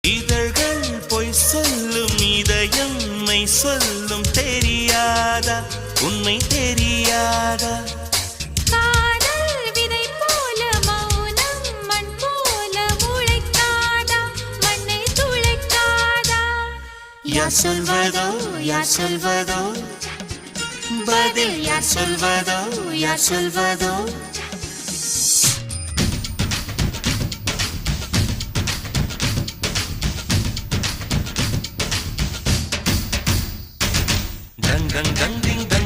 இதழ்கள் பொய் சொல்லும் இதயம் மெய் சொல்லும் தெரியாதா உண்மை தெரியாதா காதல் விதை போல மௌனம் மண் போல முளைக்காதா மண்ணை துளைக்காதா யார் சொல்வதோ பதில் யார் சொல்வதோ dang dang dang ding dang